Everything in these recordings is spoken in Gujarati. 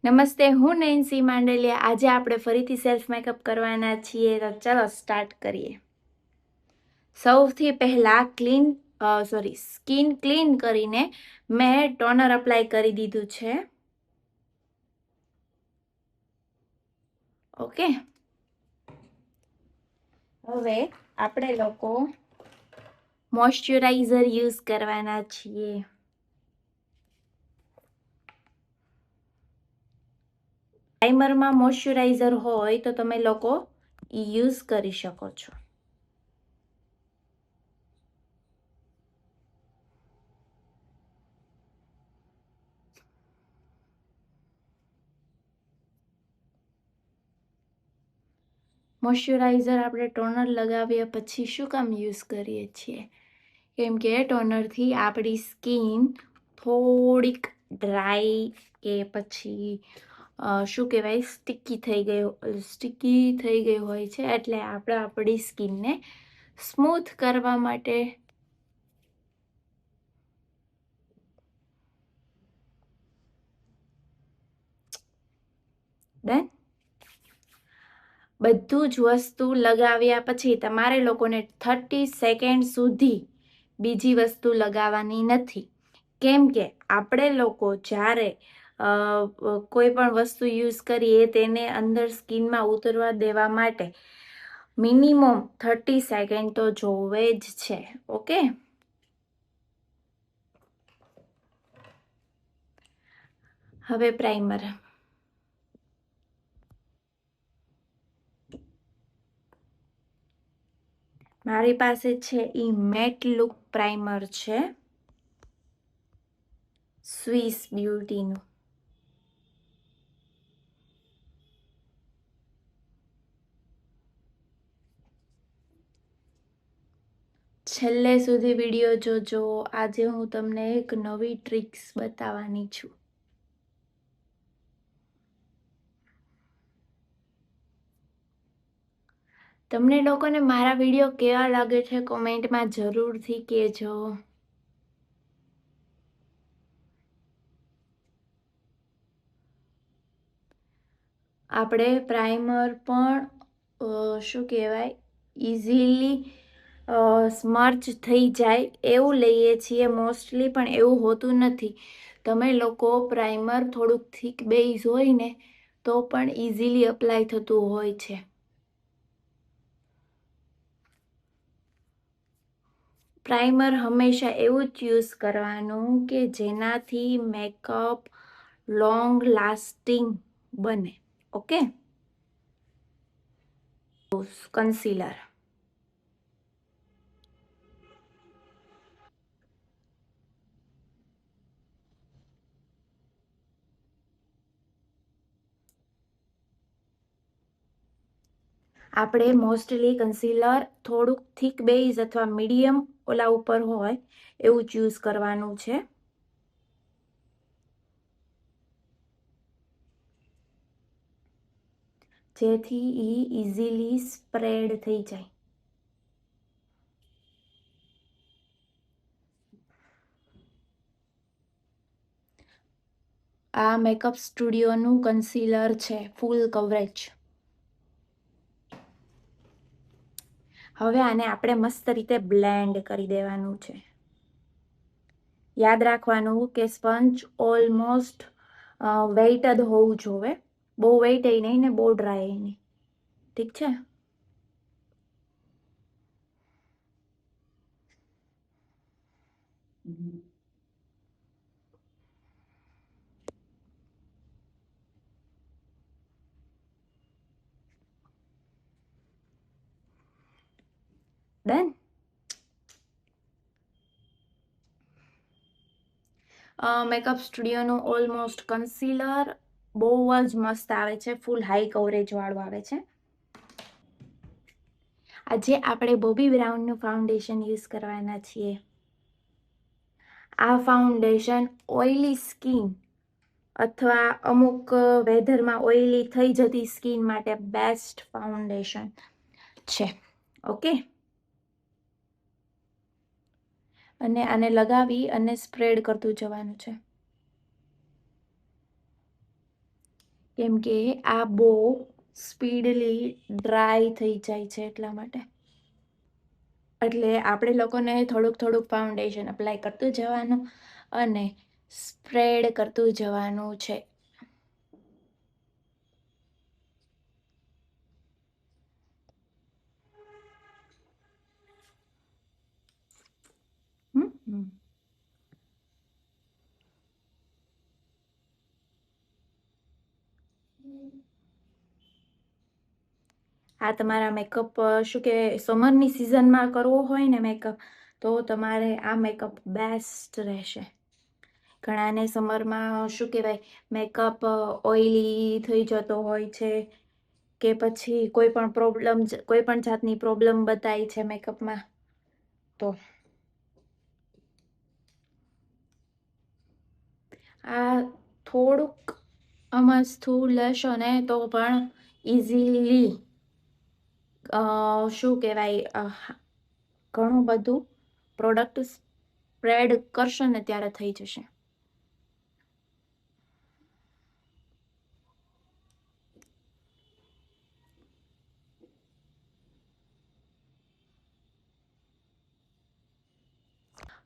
નમસ્તે, હું નેન્સી માંડલિયા. આજે આપણે ફરીથી સેલ્ફ મેકઅપ કરવાના છીએ, તો ચાલો સ્ટાર્ટ કરીએ. સૌથી પહેલાં સ્કિન ક્લીન કરીને મેં ટોનર અપ્લાય કરી દીધું છે. ઓકે, હવે આપણે લોકો મોઇશ્ચરાઇઝર યુઝ કરવાના છીએ. પ્રાઇમરમાં મોઇશ્ચરાઇઝર હોય તો તમે લોકો યુઝ કરી શકો છો. મોઇશ્ચરાઇઝર આપણે ટોનર લગાવ્યા પછી શું કામ યુઝ કરીએ છીએ? કેમ કે ટોનરથી આપણી સ્કિન થોડીક ડ્રાય કે પછી શું કહેવાય સ્ટિકી થઈ ગઈ હોય છે, એટલે આપણે આપણી સ્કિનને સ્મૂથ કરવા માટે ડન. બધું જ વસ્તુ લગાવ્યા પછી તમારે લોકોને 30 સેકન્ડ સુધી બીજી વસ્તુ લગાવવાની નથી. કેમ કે આપણે લોકો જ્યારે કોઈ પણ વસ્તુ યુઝ કરીએ તેને અંદર સ્કિનમાં ઉતરવા દેવા માટે મિનિમમ 30 સેકન્ડ તો જોવે જ છે. ઓકે, હવે પ્રાઇમર. મારી પાસે છે એ મેટ લુક પ્રાઇમર છે, સ્વિસ બ્યુટીનું. છેલ્લે સુધી વિડીયો જોજો. આજે હું તમને એક નવી ટ્રિક્સ બતાવવાની છું. તમને લોકોને મારા વિડીયો કેવા લાગે છે કોમેન્ટમાં જરૂરથી કહેજો. આપણે પ્રાઇમર પણ શું કહેવાય ઇઝીલી સ્મર્ચ થઈ જાય એવું લઈએ છીએ મોસ્ટલી, પણ એવું હોતું નથી. તમે લોકો પ્રાઇમર થોડુંક થીક બેઝ હોય ને તો પણ ઇઝીલી અપ્લાય થતું હોય છે. પ્રાઇમર હંમેશા એવું જ યુઝ કરવાનું કે જેનાથી મેકઅપ લોંગ લાસ્ટિંગ બને. Okay, concealer. આપણે મોસ્ટલી કન્સીલર થોડુંક થીક બેઝ અથવા મીડિયમ ઓલા ઉપર હોય એવું જ યુઝ કરવાનું છે. જેથી એ ઇઝીલી સ્પ્રેડ થઈ જાય. આ મેકઅપ સ્ટુડિયોનું કન્સીલર છે, ફૂલ કવરેજ. હવે આને આપણે મસ્ત રીતે બ્લેન્ડ કરી દેવાનું છે. યાદ રાખવાનું કે સ્પંચ ઓલમોસ્ટ વેઇટ જ હોવું જોઈએ. બહુ વેઇટ નહીં ને બહુ ડ્રાય નહીં. ઠીક છે. ડન. મેકઅપ સ્ટુડિયોનું ઓલમોસ્ટ કન્સીલર બહુ જ મસ્ત આવે છે, ફૂલ હાઈ કવરેજ વાળું આવે છે. આજે આપણે બોબી બ્રાઉનનું ફાઉન્ડેશન યુઝ કરવાના છીએ. આ ફાઉન્ડેશન ઓઇલી સ્કિન અથવા અમુક વેધરમાં ઓઇલી થઈ જતી સ્કિન માટે બેસ્ટ ફાઉન્ડેશન છે. ઓકે, અને આને લગાવી અને સ્પ્રેડ કરતું જવાનું છે. કેમ કે આ બહુ સ્પીડલી ડ્રાય થઈ જાય છે એટલા માટે. એટલે આપણે લોકોને થોડુંક થોડુંક ફાઉન્ડેશન અપ્લાય કરતું જવાનું અને સ્પ્રેડ કરતું જવાનું છે. આ તમારા મેકઅપ શું કે સમરની સિઝનમાં કરવો હોય ને મેકઅપ, તો તમારે આ મેકઅપ બેસ્ટ રહેશે. ઘણાને સમરમાં શું કહેવાય મેકઅપ ઓઇલી થઈ જતો હોય છે, કે પછી કોઈ પણ જાતની પ્રોબ્લેમ બતાય છે મેકઅપમાં. તો આ થોડુંક અમસ્તું લેશો ને તો પણ ઇઝીલી શું કહેવાય ઘણું બધું પ્રોડક્ટ સ્પ્રેડ કરશો ને ત્યારે થઈ જશે.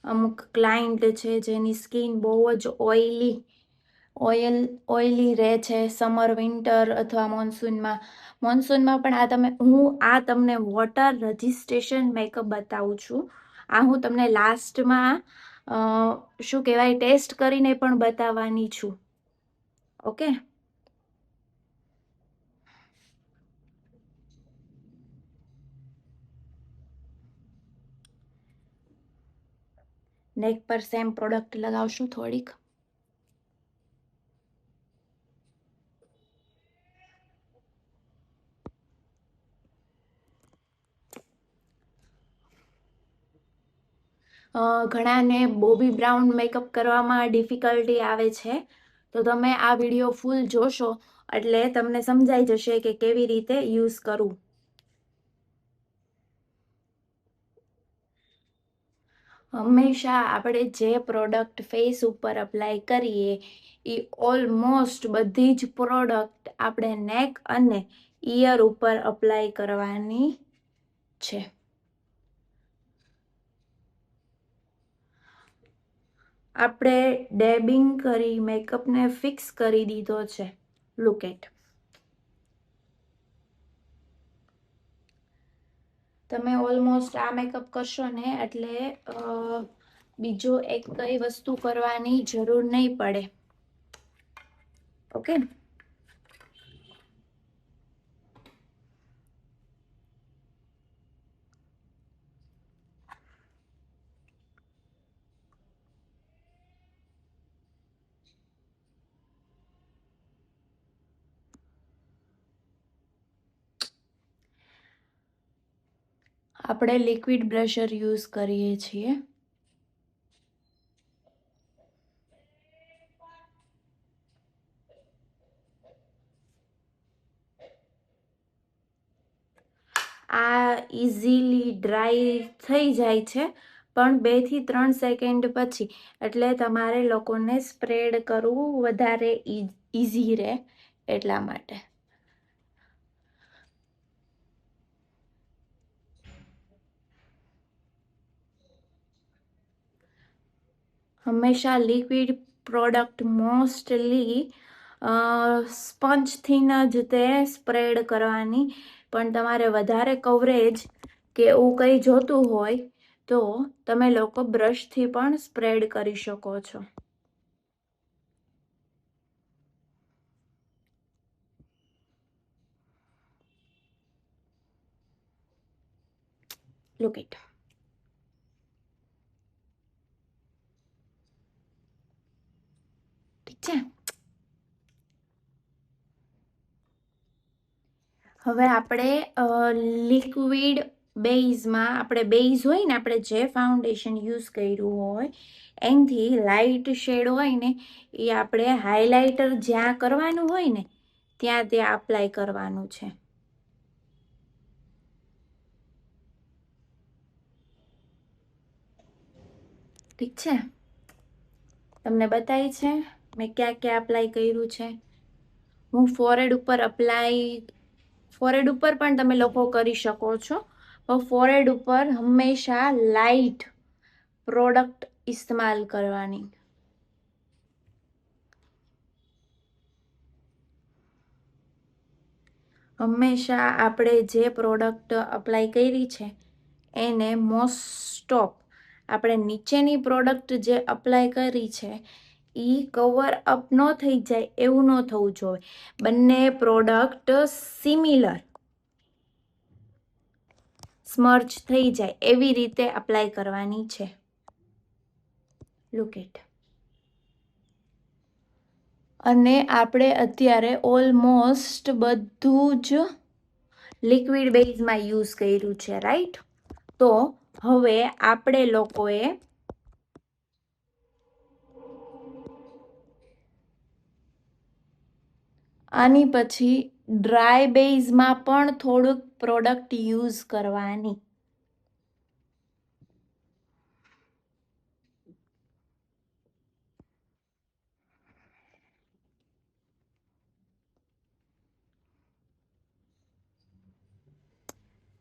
અમુક ક્લાયન્ટ છે જેની સ્કિન બહુ જ ઓઇલી રહે છે સમર વિન્ટર અથવા મોન્સૂનમાં પણ હું તમને વોટર રજિસ્ટ્રેશન મેકઅપ બતાવું છું. આ હું તમને લાસ્ટમાં શું કહેવાય ટેસ્ટ કરીને પણ બતાવવાની છું. ઓકે. નેક પર સેમ પ્રોડક્ટ લગાવશું થોડીક. ઘણાને બોબી બ્રાઉન મેકઅપ કરવામાં ડિફિકલ્ટી આવે છે, તો તમે આ વિડીયો ફૂલ જોશો એટલે તમને સમજાઈ જશે કે કેવી રીતે યુઝ કરવું. હંમેશા આપણે જે પ્રોડક્ટ ફેસ ઉપર અપ્લાય કરીએ એ ઓલમોસ્ટ બધી જ પ્રોડક્ટ આપણે નેક અને ઈયર ઉપર અપ્લાય કરવાની છે. આપણે ડેબિંગ કરી મેકઅપને ફિક્સ કરી દીધો છે. Look at. તમે ઓલમોસ્ટ આ મેકઅપ કરશો ને એટલે બીજો એક કઈ વસ્તુ કરવાની જરૂર નહીં પડે. ઓકે. આપણે લિક્વિડ બ્રશર યુઝ કરીએ છીએ. આ ઇઝીલી ડ્રાય થઈ જાય છે પણ 2 થી 3 સેકન્ડ પછી, એટલે તમારે લોકોને સ્પ્રેડ કરવું વધારે ઇઝી રહે એટલા માટે. હંમેશા લિક્વિડ પ્રોડક્ટ મોસ્ટલી સ્પંજથી જ તે સ્પ્રેડ કરવાની, પણ તમારે વધારે કવરેજ કે એવું કંઈ જોતું હોય તો તમે લોકો બ્રશથી પણ સ્પ્રેડ કરી શકો છો. Look it. ઠીક છે. હવે આપણે લિક્વિડ બેઝમાં બેઝ હોય ને આપણે જે ફાઉન્ડેશન યુઝ કર્યું હોય એનાથી લાઇટ શેડ હોય ને એ આપણે હાઇલાઇટર જ્યાં કરવાનું હોય ને ત્યાં અપ્લાય કરવાનું છે. ઠીક છે. તમને બતાવી છે મેં ક્યાં અપ્લાય કર્યું છે. હું ફોrehead ઉપર ફોrehead ઉપર પણ તમે લોકો કરી શકો છો, પણ ફોrehead ઉપર હંમેશા લાઇટ પ્રોડક્ટ ઇસ્તેમાલ કરવાની. હંમેશા આપણે જે પ્રોડક્ટ અપ્લાય કરી છે એને મોસ્ટ ઓફ આપણે નીચેની પ્રોડક્ટ જે અપ્લાય કરી છે એ કવર અપ ન થઈ જાય એવું ન થવું જોઈએ. બંને પ્રોડક્ટ સિમિલર સ્મર્ચ થઈ જાય એવી રીતે અપ્લાય કરવાની છે. Look it. અને આપણે અત્યારે ઓલમોસ્ટ બધું જ લિક્વિડ બેઝમાં યુઝ કર્યું છે, રાઈટ? તો હવે આપણે લોકોએ આની પછી ડ્રાય બેઝમાં પણ થોડુંક પ્રોડક્ટ યુઝ કરવાની.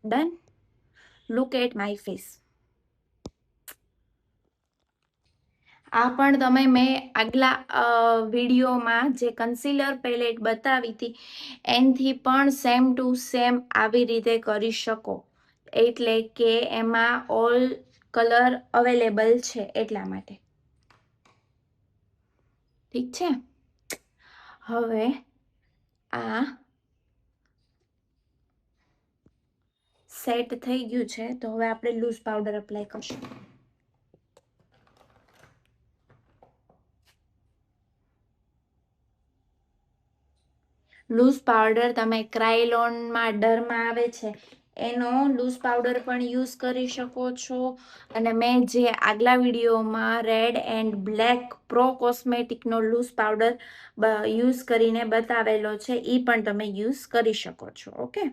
Done. Look at my face. આ પણ તમે મેં આગલા વિડીયોમાં જે કન્સીલર પેલેટ બતાવી હતી એનાથી પણ સેમ ટુ સેમ આવી રીતે કરી શકો, એટલે કે એમાં ઓલ કલર અવેલેબલ છે એટલા માટે. ઠીક છે. હવે આ સેટ થઈ ગયું છે, તો હવે આપણે લૂઝ પાવડર અપ્લાય કરશું. લૂઝ પાવડર તમે ક્રાયલોનમાં ડરમાં આવે છે એનો લૂઝ પાવડર પણ યુઝ કરી શકો છો, અને મેં જે આગલા વિડીયોમાં રેડ એન્ડ બ્લેક પ્રો કોસ્મેટિકનો લૂઝ પાવડર યુઝ કરીને બતાવેલો છે એ પણ તમે યુઝ કરી શકો છો. ઓકે.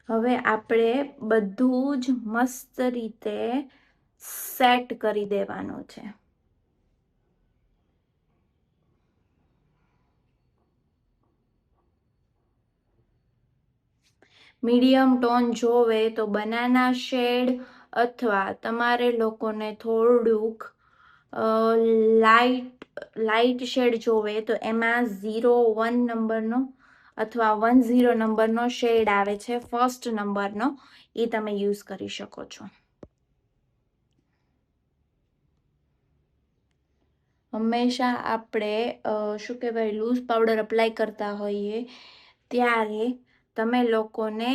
હવે આપણે બધું જ મસ્ત રીતે સેટ કરી દેવાનું છે. મીડિયમ ટોન જોવે તો બનાના શેડ, અથવા તમારે લોકોને થોડુંક લાઇટ શેડ જોવે તો એમાં 01 નંબરનો અથવા 10 નંબરનો શેડ આવે છે, ફર્સ્ટ નંબરનો, એ તમે યુઝ કરી શકો છો. હંમેશા આપણે શું કહેવાય લૂઝ પાવડર અપ્લાય કરતા હોઈએ ત્યારે તમે લોકોને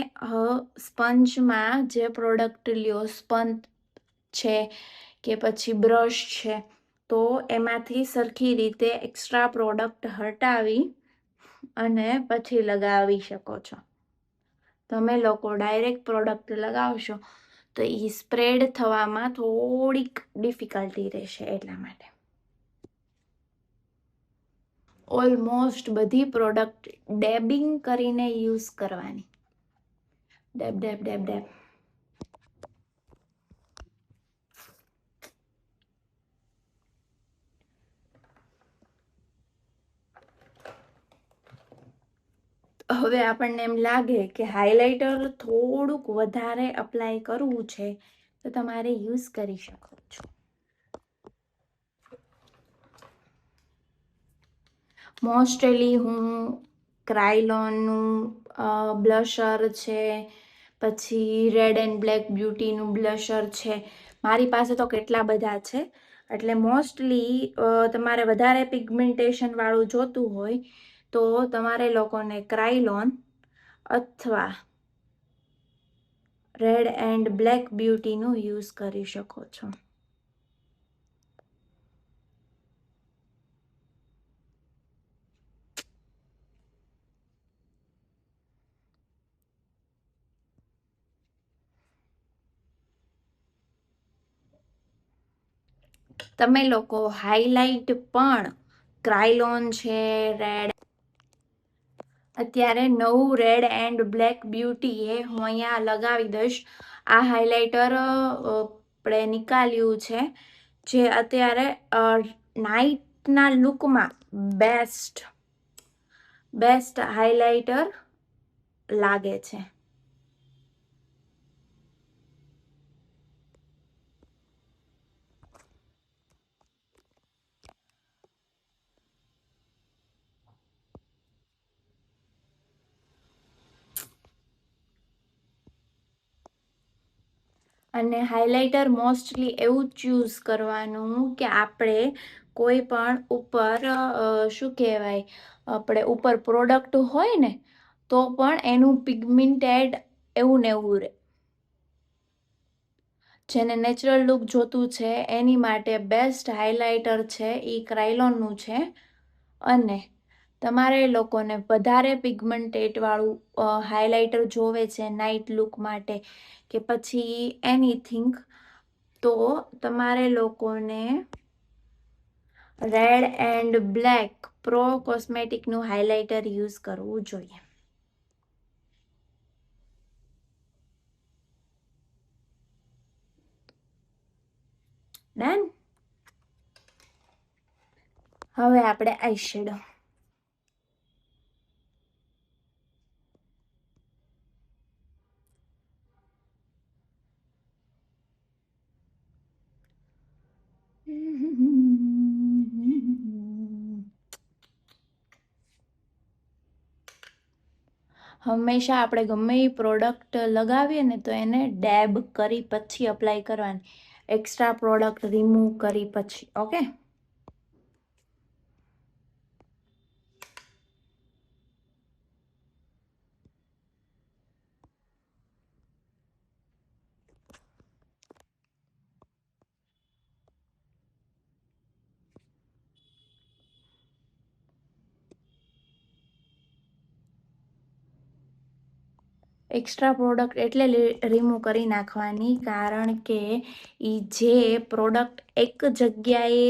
સ્પંજમાં જે પ્રોડક્ટ લ્યો, સ્પંજ છે કે પછી બ્રશ છે, તો એમાંથી સરખી રીતે એક્સ્ટ્રા પ્રોડક્ટ હટાવી અને પછી લગાવી શકો છો. તમે લોકો ડાયરેક્ટ પ્રોડક્ટ લગાવશો તો એ સ્પ્રેડ થવામાં થોડીક ડિફિકલ્ટી રહેશે, એટલા માટે. ઓલમોસ્ટ બધી પ્રોડક્ટ ડેબિંગ કરીને યુઝ કરવાની. ડેબ ડેબ ડેબ ડેબ. હવે આપણને એમ લાગે કે હાઇલાઇટર થોડુંક વધારે અપ્લાય કરવું છે તો તમારે યુઝ કરી શકો છો. મોસ્ટલી હું ક્રાયલોનનું બ્લશર છે, પછી રેડ એન્ડ બ્લેક બ્યુટીનું બ્લશર છે, મારી પાસે તો કેટલા બધા છે. એટલે મોસ્ટલી તમારે વધારે પિગમેન્ટેશન વાળું જોતું હોય તો તમારે લોકોને ક્રાયલોન અથવા રેડ એન્ડ બ્લેક બ્યુટીનું યુઝ કરી શકો છો. તમે લોકો હાઇલાઇટ પણ ક્રાયલોન છે, રેડ, અત્યારે નવું રેડ એન્ડ બ્લેક બ્યુટી એ હું અહીંયા લગાવી દઈશ. આ હાઇલાઇટર આપણે નિકાલ્યું છે જે અત્યારે નાઇટના લુકમાં બેસ્ટ હાઇલાઇટર લાગે છે. અને હાઇલાઇટર મોસ્ટલી એવું ચૂઝ કરવાનું કે આપણે કોઈ પણ ઉપર શું કહેવાય, આપણે ઉપર પ્રોડક્ટ હોય ને તો પણ એનું પિગમેન્ટેડ એવું ને એવું રહે. જેને નેચરલ લુક જોતું છે એની માટે બેસ્ટ હાઇલાઇટર છે એ ક્રાયલોનનું છે. અને તમારે લોકોને વધારે પિગમેન્ટેડ વાળું હાઇલાઇટર જોવે છે નાઇટ લુક માટે કે પછી એનીથિંગ, તો તમારે લોકોને રેડ એન્ડ બ્લેક પ્રો કોસ્મેટિકનું હાઇલાઇટર યુઝ કરવું જોઈએ. ડન. હવે આપણે આઈ શેડો. હંમેશા આપણે ગમે એ પ્રોડક્ટ લગાવીએ ને તો એને ડેબ કરી પછી અપ્લાય કરવાની, એક્સ્ટ્રા પ્રોડક્ટ રિમૂવ કરી પછી. ઓકે. એક્સ્ટ્રા પ્રોડક્ટ એટલે રિમૂવ કરી નાખવાની, કારણ કે એ જે પ્રોડક્ટ એક જગ્યાએ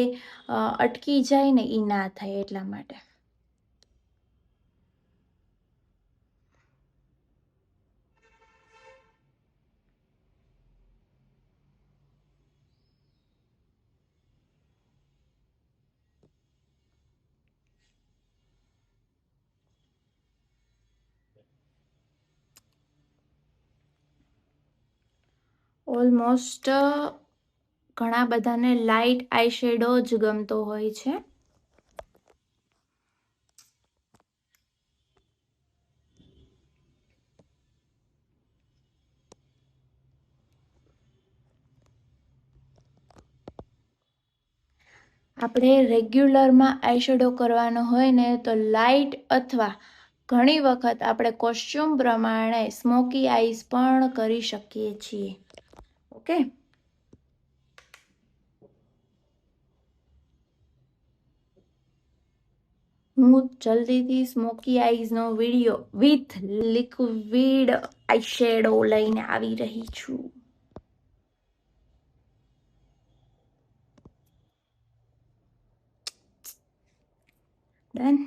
અટકી જાય ને એ ના થાય એટલા માટે. ઓલમોસ્ટ ઘણા બધાને લાઇટ આઈ શેડો જ ગમતો હોય છે. આપણે રેગ્યુલરમાં આઈ શેડો કરવાનો હોય ને તો લાઇટ, અથવા ઘણી વખત આપણે કોસ્ચ્યુમ પ્રમાણે સ્મોકી આઈઝ પણ કરી શકીએ છીએ. ઓકે. હું જલ્દીથી સ્મોકી આઈઝનો video with liquid eye shadow લઈને આવી રહી છું. ડન.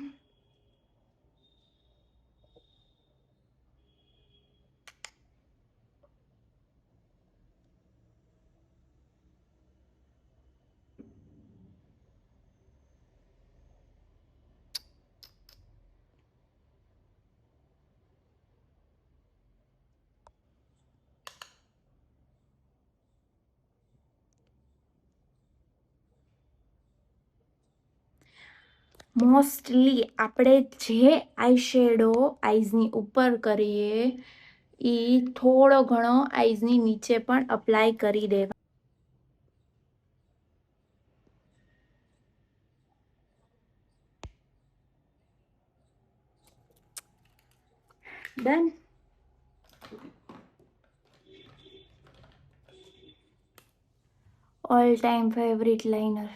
મોસ્ટલી આપણે જે આઈ શેડો આઈઝની ઉપર કરીએ એ થોડો ઘણો આઈઝની નીચે પણ અપ્લાય કરી દેવા. Done. All time favourite liner.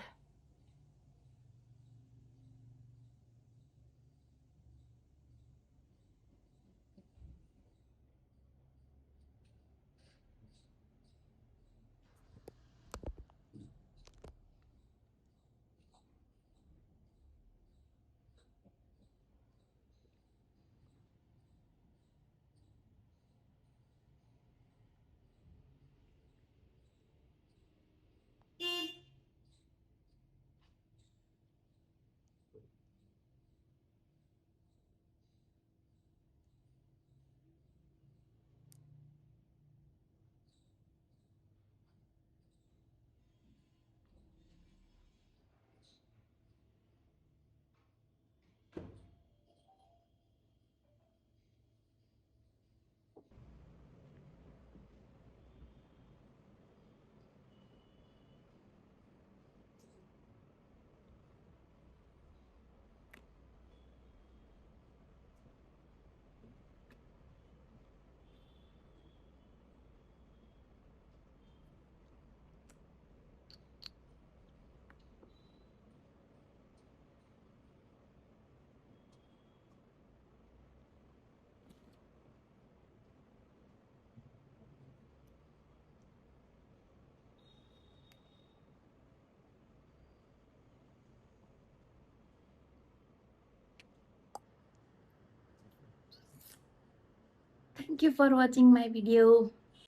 Thank you for watching my video.